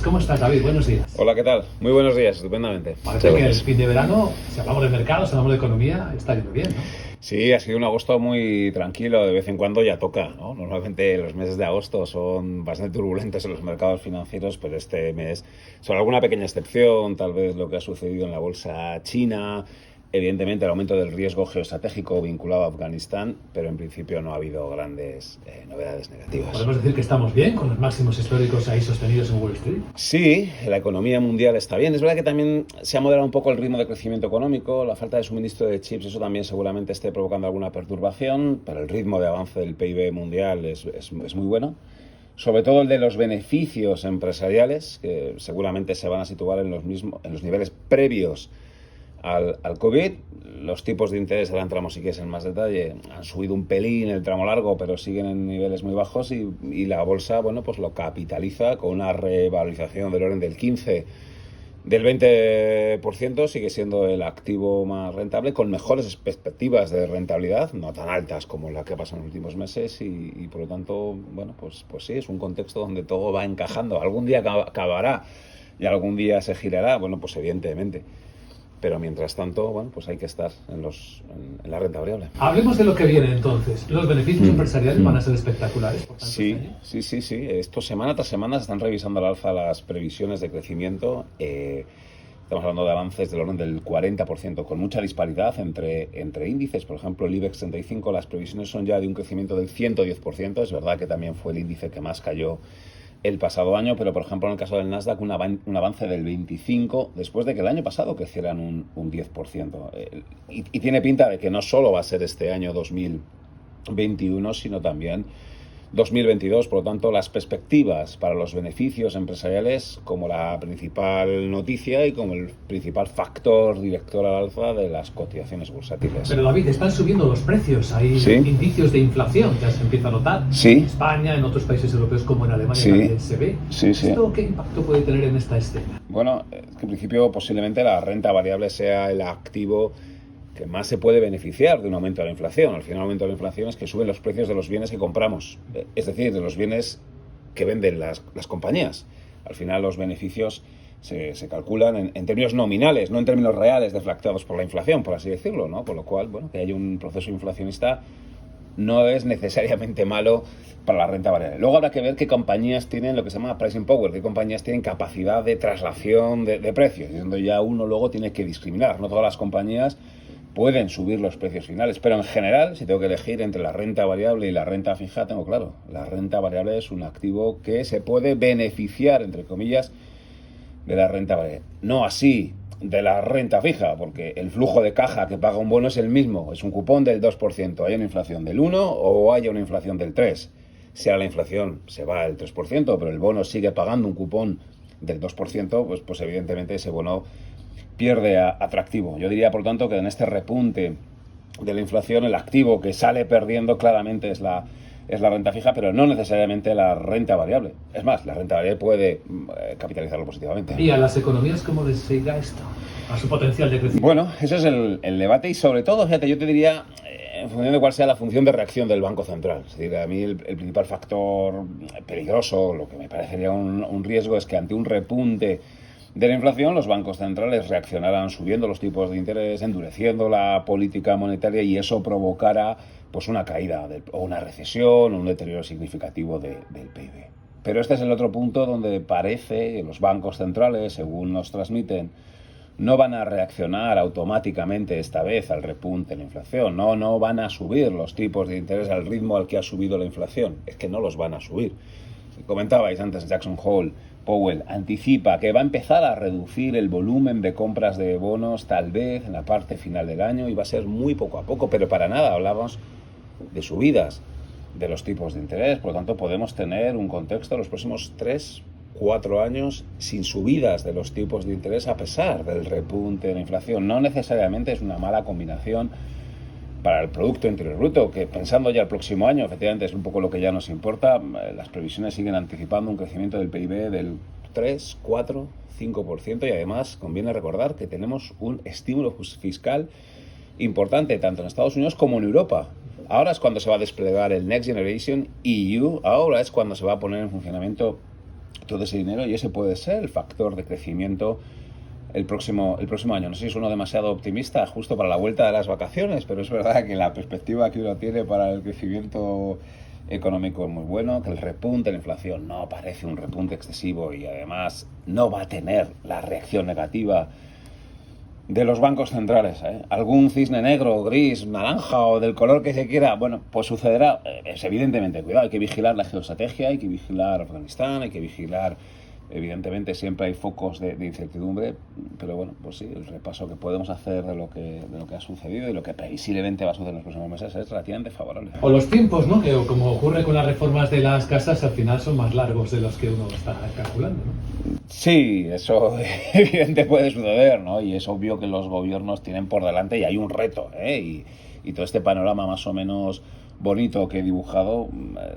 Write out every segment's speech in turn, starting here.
¿Cómo estás, David? Buenos días. Hola, ¿qué tal? Muy buenos días, estupendamente. Parece que el fin de verano, si hablamos de mercado, si hablamos de economía, está yendo bien, ¿no? Sí, ha sido un agosto muy tranquilo, de vez en cuando ya toca, ¿no? Normalmente los meses de agosto son bastante turbulentos en los mercados financieros, pero este mes, con alguna pequeña excepción, tal vez lo que ha sucedido en la bolsa china, evidentemente el aumento del riesgo geoestratégico vinculado a Afganistán, pero en principio no ha habido grandes novedades negativas. Podemos decir que estamos bien, con los máximos históricos ahí sostenidos en Wall Street. Sí, la economía mundial está bien. Es verdad que también se ha moderado un poco el ritmo de crecimiento económico, la falta de suministro de chips, eso también seguramente esté provocando alguna perturbación, pero el ritmo de avance del PIB mundial es muy bueno. Sobre todo el de los beneficios empresariales, que seguramente se van a situar en los niveles previos al COVID. Los tipos de interés, ahora entramos si quieres en más detalle, han subido un pelín el tramo largo, pero siguen en niveles muy bajos y la bolsa, bueno, pues lo capitaliza con una revalorización del orden del 15, del 20%, sigue siendo el activo más rentable, con mejores perspectivas de rentabilidad, no tan altas como la que ha pasado en los últimos meses y por lo tanto, bueno, pues sí, es un contexto donde todo va encajando. Algún día acabará y algún día se girará, bueno, pues evidentemente. Pero mientras tanto, bueno, pues hay que estar en la renta variable. Hablemos de lo que viene entonces. Los beneficios empresariales van a ser espectaculares, por tanto, Sí, este año. sí. Esto semana tras semana se están revisando al alza las previsiones de crecimiento. Estamos hablando de avances del orden del 40%, con mucha disparidad entre índices. Por ejemplo, el IBEX 35, las previsiones son ya de un crecimiento del 110%. Es verdad que también fue el índice que más cayó el pasado año, pero por ejemplo en el caso del Nasdaq un avance del 25% después de que el año pasado crecieran un 10%. Y tiene pinta de que no solo va a ser este año 2021, sino también 2022. Por lo tanto, las perspectivas para los beneficios empresariales como la principal noticia y como el principal factor director al alza de las cotizaciones bursátiles. Pero David, están subiendo los precios, hay Sí. indicios de inflación, ya se empieza a notar. Sí. En España, en otros países europeos como en Alemania Sí. también se ve. Sí. ¿Esto qué impacto puede tener en esta escena? Bueno, es que en principio posiblemente la renta variable sea el activo que más se puede beneficiar de un aumento de la inflación. Al final, el aumento de la inflación es que suben los precios de los bienes que compramos, es decir, de los bienes que venden las compañías. Al final, los beneficios se calculan en términos nominales, no en términos reales deflactados por la inflación, por así decirlo, ¿no? Con lo cual, bueno, que haya un proceso inflacionista no es necesariamente malo para la renta variable. Luego habrá que ver qué compañías tienen lo que se llama pricing power, qué compañías tienen capacidad de traslación de precios, y donde ya uno luego tiene que discriminar. No todas las compañías pueden subir los precios finales, pero en general, si tengo que elegir entre la renta variable y la renta fija, tengo claro, la renta variable es un activo que se puede beneficiar, entre comillas, de la renta variable. No así de la renta fija, porque el flujo de caja que paga un bono es el mismo, es un cupón del 2%, haya una inflación del 1 o haya una inflación del 3. Si a la inflación se va el 3%, pero el bono sigue pagando un cupón del 2%, pues evidentemente ese bono pierde atractivo. Yo diría, por tanto, que en este repunte de la inflación, el activo que sale perdiendo claramente es la renta fija, pero no necesariamente la renta variable. Es más, la renta variable puede capitalizarlo positivamente. ¿Y a las economías cómo les llega esto? A su potencial de crecimiento. Bueno, ese es el debate y sobre todo, fíjate, yo te diría, en función de cuál sea la función de reacción del Banco Central. Es decir, a mí el principal factor peligroso, lo que me parecería un riesgo, es que ante un repunte de la inflación, los bancos centrales reaccionarán subiendo los tipos de interés, endureciendo la política monetaria y eso provocará pues una caída o una recesión o un deterioro significativo del PIB. Pero este es el otro punto donde parece que los bancos centrales, según nos transmiten, no van a reaccionar automáticamente esta vez al repunte de la inflación. No van a subir los tipos de interés al ritmo al que ha subido la inflación. Es que no los van a subir. Comentabais antes, Jackson Hole, Powell anticipa que va a empezar a reducir el volumen de compras de bonos tal vez en la parte final del año y va a ser muy poco a poco, pero para nada hablamos de subidas de los tipos de interés. Por lo tanto, podemos tener un contexto de los próximos 3-4 años sin subidas de los tipos de interés a pesar del repunte de la inflación. No necesariamente es una mala combinación para el Producto Interior Bruto, que pensando ya el próximo año, efectivamente es un poco lo que ya nos importa. Las previsiones siguen anticipando un crecimiento del PIB del 3, 4, 5% y además conviene recordar que tenemos un estímulo fiscal importante tanto en Estados Unidos como en Europa. Ahora es cuando se va a desplegar el Next Generation EU, ahora es cuando se va a poner en funcionamiento todo ese dinero y ese puede ser el factor de crecimiento el próximo año. No sé si es uno demasiado optimista justo para la vuelta de las vacaciones, pero es verdad que la perspectiva que uno tiene para el crecimiento económico es muy bueno, que el repunte de la inflación no parece un repunte excesivo y además no va a tener la reacción negativa de los bancos centrales. Algún cisne negro, gris, naranja o del color que se quiera, bueno, pues sucederá. Es evidentemente, cuidado, hay que vigilar la geoestrategia, hay que vigilar Afganistán, hay que vigilar. Evidentemente siempre hay focos de incertidumbre, pero bueno, pues sí, el repaso que podemos hacer de lo que ha sucedido y lo que previsiblemente va a suceder en los próximos meses es relativamente favorable. O los tiempos, ¿no? Que como ocurre con las reformas de las casas, al final son más largos de los que uno está calculando, ¿no? Sí, eso evidentemente puede suceder, ¿no? Y es obvio que los gobiernos tienen por delante y hay un reto, y todo este panorama más o menos bonito que he dibujado,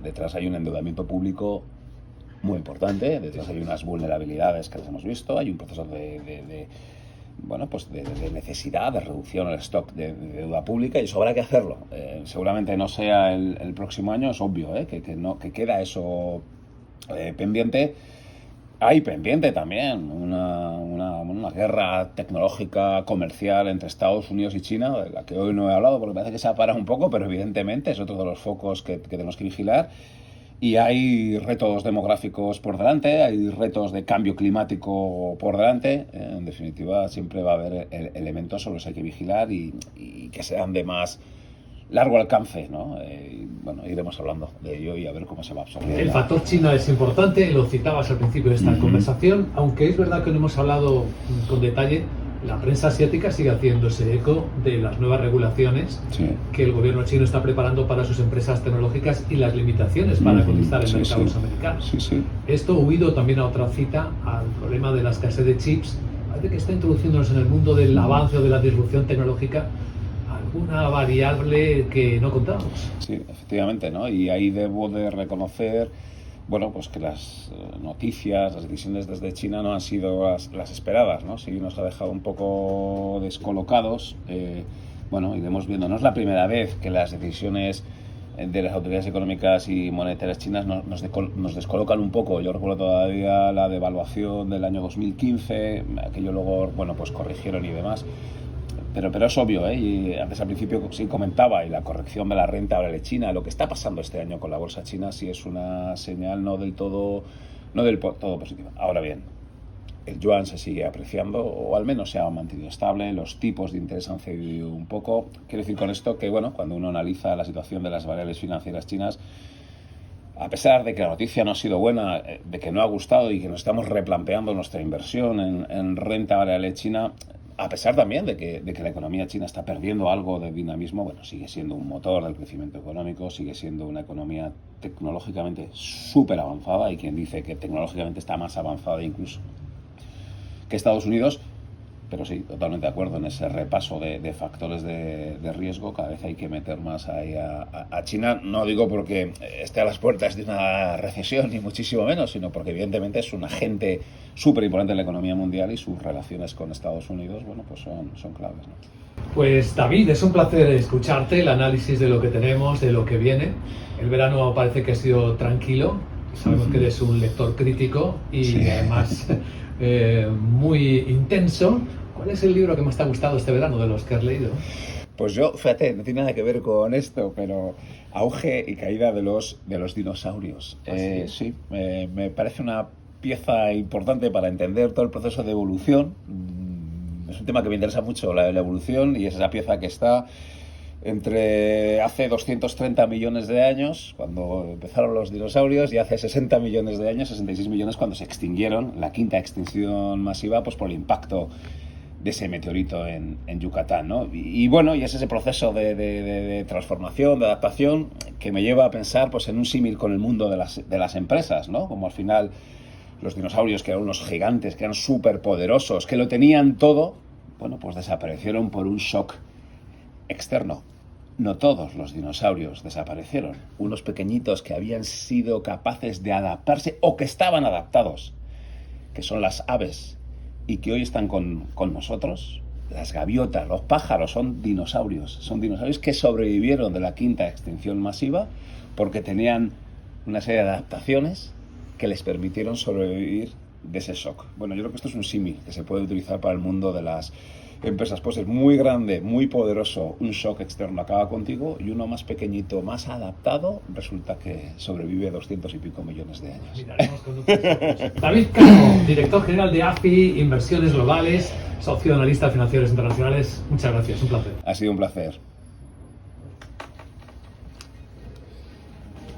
detrás hay un endeudamiento público muy importante, detrás hay unas vulnerabilidades que las hemos visto, hay un proceso de necesidad de reducción del stock de deuda pública y eso habrá que hacerlo. Seguramente no sea el próximo año, es obvio, que queda eso pendiente. Hay pendiente también una guerra tecnológica comercial entre Estados Unidos y China, de la que hoy no he hablado porque parece que se ha parado un poco, pero evidentemente es otro de los focos que tenemos que vigilar. Y hay retos demográficos por delante, hay retos de cambio climático por delante. En definitiva, siempre va a haber elementos sobre los que hay que vigilar y que sean de más largo alcance, ¿no? Iremos hablando de ello y a ver cómo se va a absorber. El factor China es importante, lo citabas al principio de esta conversación, aunque es verdad que no hemos hablado con detalle. La prensa asiática sigue haciéndose eco de las nuevas regulaciones que el gobierno chino está preparando para sus empresas tecnológicas y las limitaciones para conquistar el mercado americano. Esto unido también a otra cita, al problema de la escasez de chips, parece que está introduciéndonos en el mundo del avance o de la disrupción tecnológica alguna variable que no contábamos. Sí, efectivamente, ¿no? Y ahí debo de reconocer pues que las noticias, las decisiones desde China no han sido las esperadas, ¿no? Sí nos ha dejado un poco descolocados. Iremos viendo. No es la primera vez que las decisiones de las autoridades económicas y monetarias chinas nos descolocan un poco. Yo recuerdo todavía la devaluación del año 2015, aquello luego, pues corrigieron y demás. Pero es obvio, y antes al principio sí comentaba, y la corrección de la renta variable china, lo que está pasando este año con la bolsa china sí es una señal no del todo positiva. Ahora bien, el yuan se sigue apreciando, o al menos se ha mantenido estable, los tipos de interés han cedido un poco. Quiero decir con esto que, cuando uno analiza la situación de las variables financieras chinas, a pesar de que la noticia no ha sido buena, de que no ha gustado y que nos estamos replanteando nuestra inversión en renta variable china, a pesar también de que la economía china está perdiendo algo de dinamismo, sigue siendo un motor del crecimiento económico, sigue siendo una economía tecnológicamente súper avanzada, y quien dice que tecnológicamente está más avanzada incluso que Estados Unidos. Pero sí, totalmente de acuerdo en ese repaso de factores de riesgo. Cada vez hay que meter más ahí a China. No digo porque esté a las puertas de una recesión, ni muchísimo menos, sino porque evidentemente es un agente súper importante en la economía mundial y sus relaciones con Estados Unidos, son claves, ¿no? Pues David, es un placer escucharte, el análisis de lo que tenemos, de lo que viene. El verano parece que ha sido tranquilo. Sabemos que eres un lector crítico y además muy intenso. ¿Cuál es el libro que más te ha gustado este verano de los que has leído? Pues yo, fíjate, no tiene nada que ver con esto, pero Auge y caída de los dinosaurios. Sí, me parece una pieza importante para entender todo el proceso de evolución. Es un tema que me interesa mucho, la evolución, y es esa pieza que está entre hace 230 millones de años, cuando empezaron los dinosaurios, y hace 60 millones de años, 66 millones, cuando se extinguieron, la quinta extinción masiva, por el impacto de ese meteorito en Yucatán, ¿no? Y es ese proceso de transformación, de adaptación, que me lleva a pensar en un símil con el mundo de las empresas, ¿no? Como al final los dinosaurios, que eran unos gigantes, que eran súper poderosos, que lo tenían todo, desaparecieron por un shock externo. No todos los dinosaurios desaparecieron. Unos pequeñitos que habían sido capaces de adaptarse o que estaban adaptados, que son las aves, y que hoy están con nosotros. Las gaviotas, los pájaros, son dinosaurios que sobrevivieron de la quinta extinción masiva porque tenían una serie de adaptaciones que les permitieron sobrevivir de ese shock. Bueno, yo creo que esto es un símil que se puede utilizar para el mundo de las empresas. Puede ser muy grande, muy poderoso, un shock externo acaba contigo, y uno más pequeñito, más adaptado, resulta que sobrevive 200 y pico millones de años. Miraremos con otros ojos. David Calvo, director general de AFI Inversiones Globales, socio analista de financieros internacionales. Muchas gracias, un placer. Ha sido un placer.